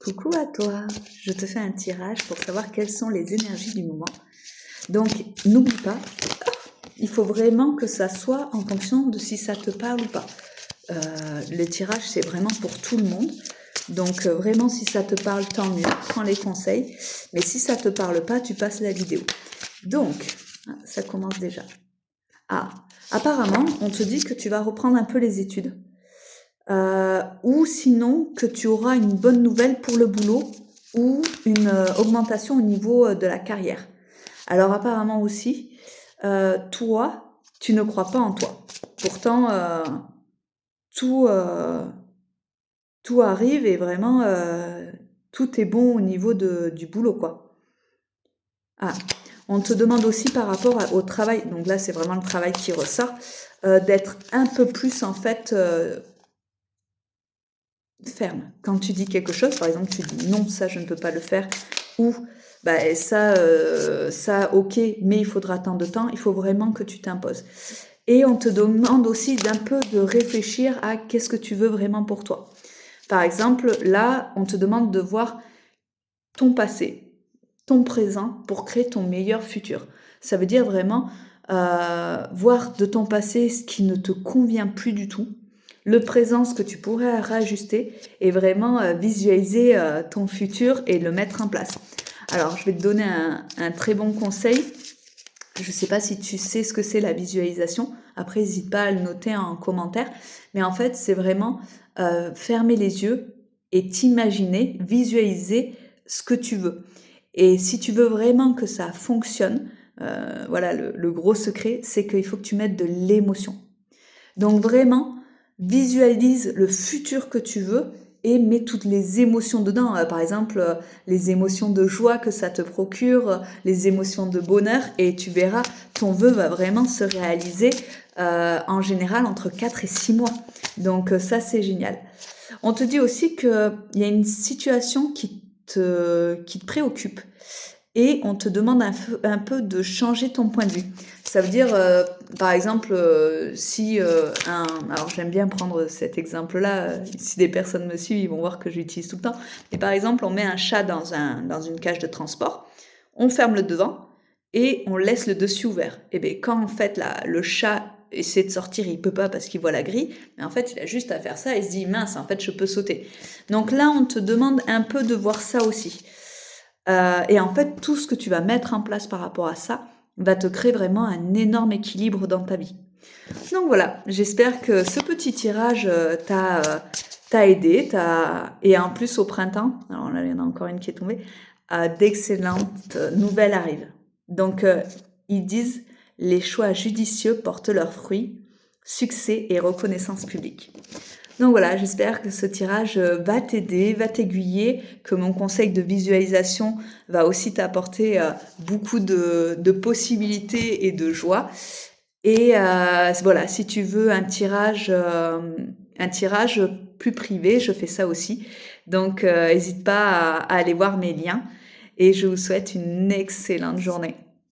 Coucou à toi, je te fais un tirage pour savoir quelles sont les énergies du moment. Donc n'oublie pas, il faut vraiment que ça soit en fonction de si ça te parle ou pas. Le tirage c'est vraiment pour tout le monde, donc vraiment si ça te parle tant mieux, prends les conseils, mais si ça te parle pas, tu passes la vidéo. Donc, ça commence déjà. Apparemment, on te dit que tu vas reprendre un peu les études. Ou sinon que tu auras une bonne nouvelle pour le boulot ou une augmentation au niveau de la carrière. Alors apparemment aussi, toi, tu ne crois pas en toi. Pourtant, tout arrive et vraiment, tout est bon au niveau du boulot, quoi. On te demande aussi par rapport au travail, donc là c'est vraiment le travail qui ressort, d'être un peu plus en fait ferme. Quand tu dis quelque chose, par exemple, tu dis non, ça je ne peux pas le faire, ou ça ok, mais il faudra tant de temps, il faut vraiment que tu t'imposes. Et on te demande aussi d'un peu de réfléchir à qu'est-ce que tu veux vraiment pour toi. Par exemple, là, on te demande de voir ton passé, ton présent pour créer ton meilleur futur. Ça veut dire vraiment voir de ton passé ce qui ne te convient plus du tout, le présent, ce que tu pourrais réajuster et vraiment visualiser ton futur et le mettre en place. Alors, je vais te donner un très bon conseil. Je ne sais pas si tu sais ce que c'est la visualisation. Après, n'hésite pas à le noter en commentaire. Mais en fait, c'est vraiment fermer les yeux et t'imaginer, visualiser ce que tu veux. Et si tu veux vraiment que ça fonctionne, voilà, le gros secret, c'est qu'il faut que tu mettes de l'émotion. Donc vraiment, visualise le futur que tu veux et mets toutes les émotions dedans. Par exemple, les émotions de joie que ça te procure, les émotions de bonheur, et tu verras, ton vœu va vraiment se réaliser en général entre 4 et 6 mois. Donc ça, c'est génial. On te dit aussi qu'il y a une situation qui te préoccupe. Et on te demande un peu de changer ton point de vue. Ça veut dire, par exemple, si alors j'aime bien prendre cet exemple-là, si des personnes me suivent, ils vont voir que j'utilise tout le temps. Mais par exemple, on met un chat dans une cage de transport, on ferme le devant et on laisse le dessus ouvert. Et bien quand en fait le chat essaie de sortir, il peut pas parce qu'il voit la grille, mais en fait il a juste à faire ça et il se dit mince, en fait je peux sauter. Donc là on te demande un peu de voir ça aussi. Et en fait, tout ce que tu vas mettre en place par rapport à ça va te créer vraiment un énorme équilibre dans ta vie. Donc voilà, j'espère que ce petit tirage t'a aidé. Et en plus, au printemps, alors là, il y en a encore une qui est tombée, d'excellentes nouvelles arrivent. Donc, ils disent « Les choix judicieux portent leurs fruits, succès et reconnaissance publique ». Donc voilà, j'espère que ce tirage va t'aider, va t'aiguiller, que mon conseil de visualisation va aussi t'apporter beaucoup de possibilités et de joie. Et voilà, si tu veux un tirage plus privé, je fais ça aussi. Donc n'hésite pas à aller voir mes liens et je vous souhaite une excellente journée.